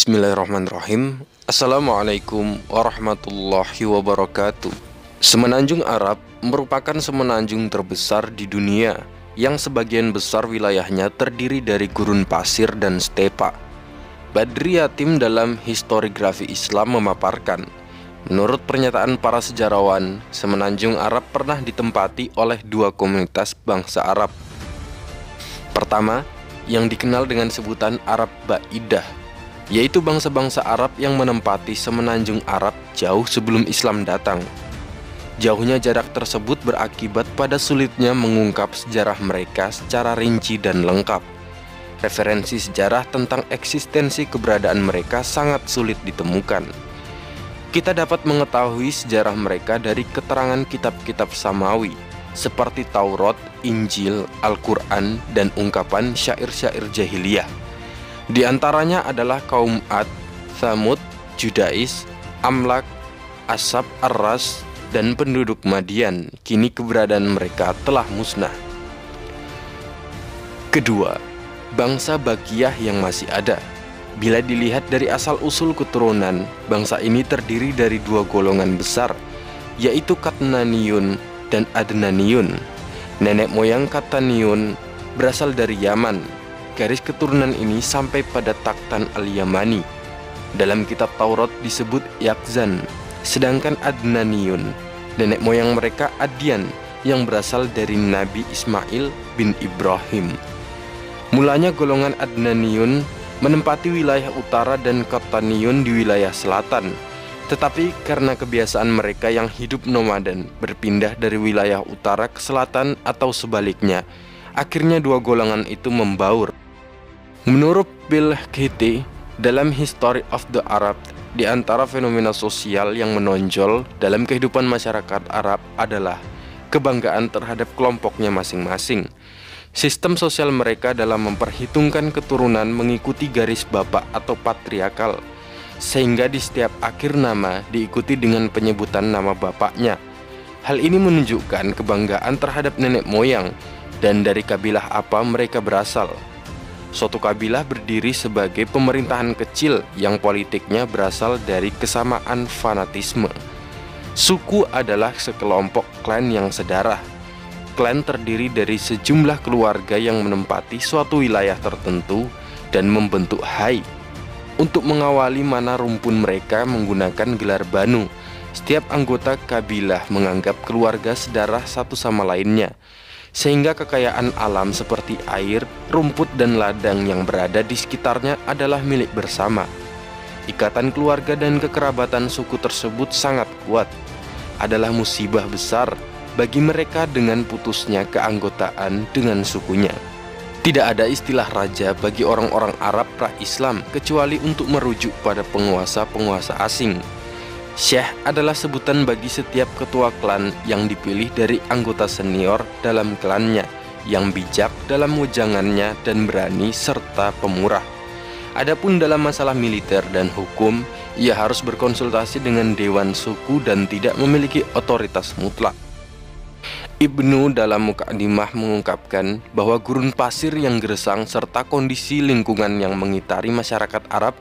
Bismillahirrahmanirrahim. Assalamualaikum warahmatullahi wabarakatuh. Semenanjung Arab merupakan semenanjung terbesar di dunia yang sebagian besar wilayahnya terdiri dari gurun pasir dan stepa. Badri Yatim dalam historiografi Islam memaparkan, menurut pernyataan para sejarawan, semenanjung Arab pernah ditempati oleh dua komunitas bangsa Arab. Pertama, yang dikenal dengan sebutan Arab Ba'idah, yaitu bangsa-bangsa Arab yang menempati semenanjung Arab jauh sebelum Islam datang. Jauhnya jarak tersebut berakibat pada sulitnya mengungkap sejarah mereka secara rinci dan lengkap. Referensi sejarah tentang eksistensi keberadaan mereka sangat sulit ditemukan. Kita dapat mengetahui sejarah mereka dari keterangan kitab-kitab Samawi seperti Taurat, Injil, Al-Quran, dan ungkapan syair-syair jahiliyah. Di antaranya adalah kaum Ad, Tsamud, Judais, Amlak, Ashab Ar-Ras, dan penduduk Madian. Kini keberadaan mereka telah musnah. Kedua, bangsa Bagiyah yang masih ada. Bila dilihat dari asal-usul keturunan, bangsa ini terdiri dari dua golongan besar, yaitu Katnaniyun dan Adnaniyun. Nenek moyang Katnaniyun berasal dari Yaman. Garis keturunan ini sampai pada Taktan al-Yamani. Dalam kitab Taurat disebut Yakzan. Sedangkan Adnaniyun, nenek moyang mereka Adyan, yang berasal dari Nabi Ismail bin Ibrahim. Mulanya golongan Adnaniyun menempati wilayah utara dan Katnaniyun di wilayah selatan. Tetapi karena kebiasaan mereka yang hidup nomaden berpindah dari wilayah utara ke selatan atau sebaliknya, akhirnya dua golongan itu membaur. Menurut Bill Kitty, dalam History of the Arab, di antara fenomena sosial yang menonjol dalam kehidupan masyarakat Arab adalah kebanggaan terhadap kelompoknya masing-masing. Sistem sosial mereka dalam memperhitungkan keturunan mengikuti garis bapak atau patriarkal, sehingga di setiap akhir nama diikuti dengan penyebutan nama bapaknya. Hal ini menunjukkan kebanggaan terhadap nenek moyang dan dari kabilah apa mereka berasal. Suatu kabilah berdiri sebagai pemerintahan kecil yang politiknya berasal dari kesamaan fanatisme. Suku adalah sekelompok klan yang sedarah. Klan terdiri dari sejumlah keluarga yang menempati suatu wilayah tertentu dan membentuk hai. Untuk mengawali mana rumpun mereka menggunakan gelar banu. Setiap anggota kabilah menganggap keluarga sedarah satu sama lainnya, sehingga kekayaan alam seperti air, rumput, dan ladang yang berada di sekitarnya adalah milik bersama. Ikatan keluarga dan kekerabatan suku tersebut sangat kuat. Adalah musibah besar bagi mereka dengan putusnya keanggotaan dengan sukunya. Tidak ada istilah raja bagi orang-orang Arab pra-Islam kecuali untuk merujuk pada penguasa-penguasa asing. Syekh adalah sebutan bagi setiap ketua klan yang dipilih dari anggota senior dalam klannya, yang bijak dalam wejangannya dan berani serta pemurah. Adapun dalam masalah militer dan hukum, ia harus berkonsultasi dengan dewan suku dan tidak memiliki otoritas mutlak. Ibnu dalam Muqaddimah mengungkapkan bahwa gurun pasir yang gersang serta kondisi lingkungan yang mengitari masyarakat Arab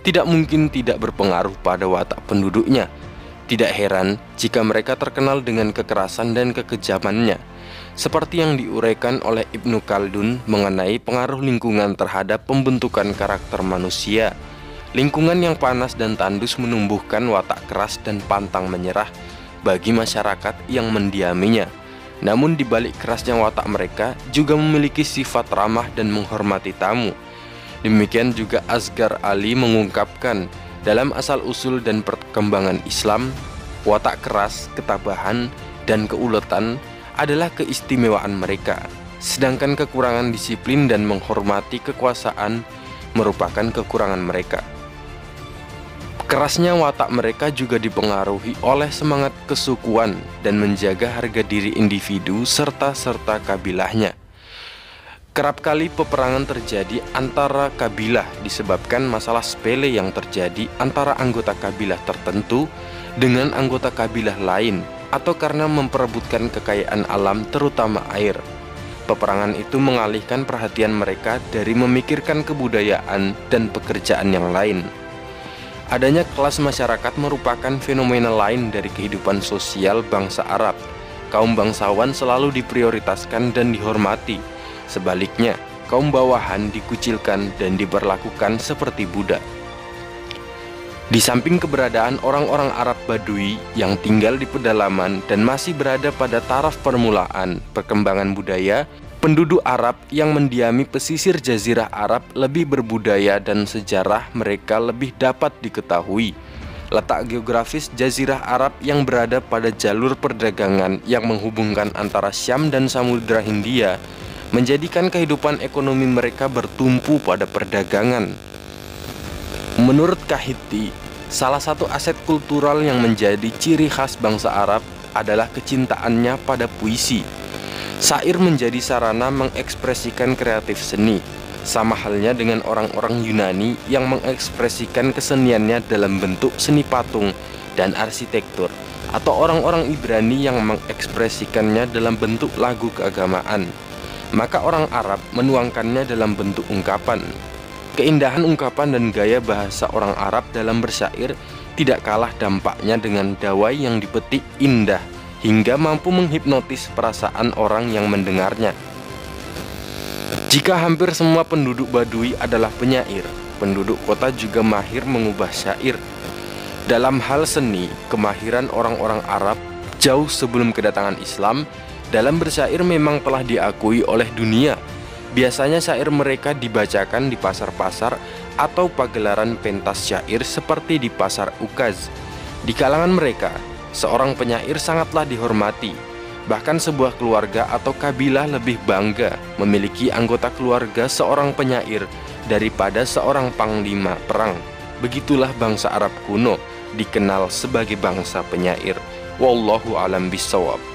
tidak mungkin tidak berpengaruh pada watak penduduknya. Tidak heran jika mereka terkenal dengan kekerasan dan kekejamannya, seperti yang diuraikan oleh Ibnu Khaldun mengenai pengaruh lingkungan terhadap pembentukan karakter manusia. Lingkungan yang panas dan tandus menumbuhkan watak keras dan pantang menyerah bagi masyarakat yang mendiaminya. Namun di balik kerasnya watak mereka juga memiliki sifat ramah dan menghormati tamu. Demikian juga Asghar Ali mengungkapkan, dalam asal-usul dan perkembangan Islam, watak keras, ketabahan, dan keuletan adalah keistimewaan mereka, sedangkan kekurangan disiplin dan menghormati kekuasaan merupakan kekurangan mereka. Kerasnya watak mereka juga dipengaruhi oleh semangat kesukuan dan menjaga harga diri individu serta kabilahnya. Kerap kali peperangan terjadi antara kabilah disebabkan masalah sepele yang terjadi antara anggota kabilah tertentu dengan anggota kabilah lain, atau karena memperebutkan kekayaan alam terutama air. Peperangan itu mengalihkan perhatian mereka dari memikirkan kebudayaan dan pekerjaan yang lain. Adanya kelas masyarakat merupakan fenomena lain dari kehidupan sosial bangsa Arab. Kaum bangsawan selalu diprioritaskan dan dihormati. Sebaliknya, kaum bawahan dikucilkan dan diperlakukan seperti budak. Di samping keberadaan orang-orang Arab Badui yang tinggal di pedalaman dan masih berada pada taraf permulaan perkembangan budaya, penduduk Arab yang mendiami pesisir Jazirah Arab lebih berbudaya dan sejarah mereka lebih dapat diketahui. Letak geografis Jazirah Arab yang berada pada jalur perdagangan yang menghubungkan antara Syam dan Samudra Hindia menjadikan kehidupan ekonomi mereka bertumpu pada perdagangan. Menurut Kahiti, salah satu aset kultural yang menjadi ciri khas bangsa Arab adalah kecintaannya pada puisi. Syair menjadi sarana mengekspresikan kreatif seni, sama halnya dengan orang-orang Yunani yang mengekspresikan keseniannya dalam bentuk seni patung dan arsitektur, atau orang-orang Ibrani yang mengekspresikannya dalam bentuk lagu keagamaan. Maka orang Arab menuangkannya dalam bentuk ungkapan. Keindahan ungkapan dan gaya bahasa orang Arab dalam bersyair tidak kalah dampaknya dengan dawai yang dipetik indah hingga mampu menghipnotis perasaan orang yang mendengarnya. Jika hampir semua penduduk Badui adalah penyair, penduduk kota juga mahir mengubah syair. Dalam hal seni, kemahiran orang-orang Arab jauh sebelum kedatangan Islam dalam bersyair memang telah diakui oleh dunia. Biasanya syair mereka dibacakan di pasar-pasar atau pagelaran pentas syair seperti di pasar Ukaz. Di kalangan mereka, seorang penyair sangatlah dihormati. Bahkan sebuah keluarga atau kabilah lebih bangga memiliki anggota keluarga seorang penyair daripada seorang panglima perang. Begitulah bangsa Arab kuno dikenal sebagai bangsa penyair. Wallahu a'lam bishawab.